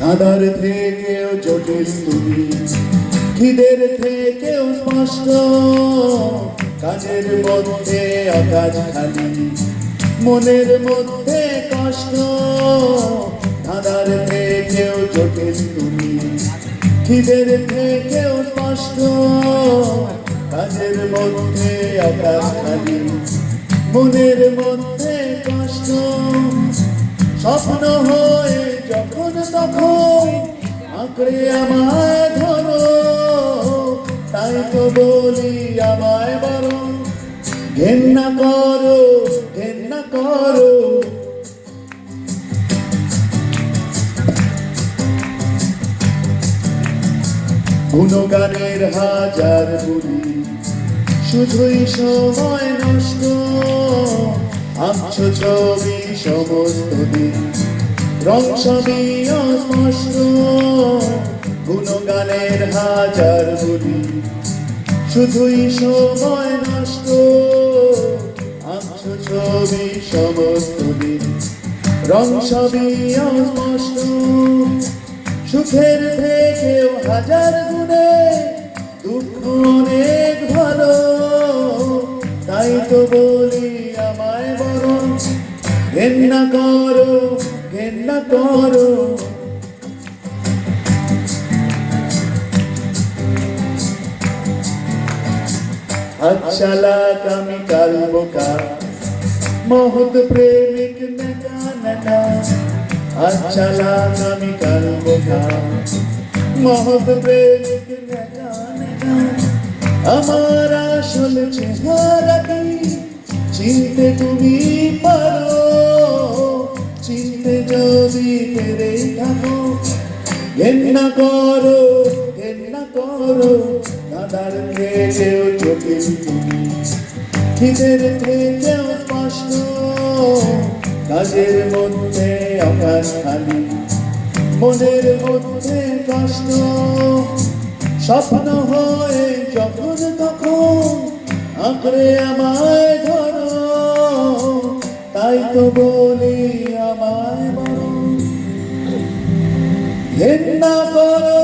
ধাঁধার থেকেও জটিল তুমি, খিদের থেকেও স্পষ্ট, কাজের মধ্যে আকাশ খালি, মনের মধ্যে কষ্ট। ধাঁধার থেকেও জটিল তুমি, খিদের থেকেও স্পষ্ট, কাজের মধ্যে আকাশ খালি, মনের মধ্যে কষ্ট। স্বপ্ন হয়ে যখন তখন আঁকড়ে আমায় ধরো, তাই তো বলি আমায় বড় ঘেন্না করো, ঘেন্না করো। গুণগানের হাজার বলি, শুধুই সময় নষ্ট। আঁকছো ছবি সমস্ত দিন, রং সবই অস্পষ্ট। গুণগানের হাজার বলি, শুধুই সময় নষ্ট। আঁকছো ছবি সমস্ত দিন, রং সবই অস্পষ্ট। সুখের থেকেও হাজার গুণে দুঃখ অনেক ভালো, তাই তো বলি আমায় বরং ঘেন্না করো, ঘেন্না করো। अच्छा लाग আমি কাল বোকা, মহৎ প্রেমিক নেকা নেকা। अच्छा लाग আমি কাল বোকা, মহৎ প্রেমিক নেকা নেকা। আমার আসল চেহারা কি চিনতে তুমি পারো, চিনতে যদি পেরেই থাকো ঘেন্না করো, ঘেন্না করো। ধাঁধার থেকেও জটিল তুমি, খিদের থেকেও স্পষ্ট, কাজের মধ্যে আকাশ খালি, মনের মধ্যে কষ্ট। স্বপ্ন হয়ে যখন তখন আঁকড়ে আমায় ধরো, তাই তো বলি আমায় বড় ঘেন্না করো।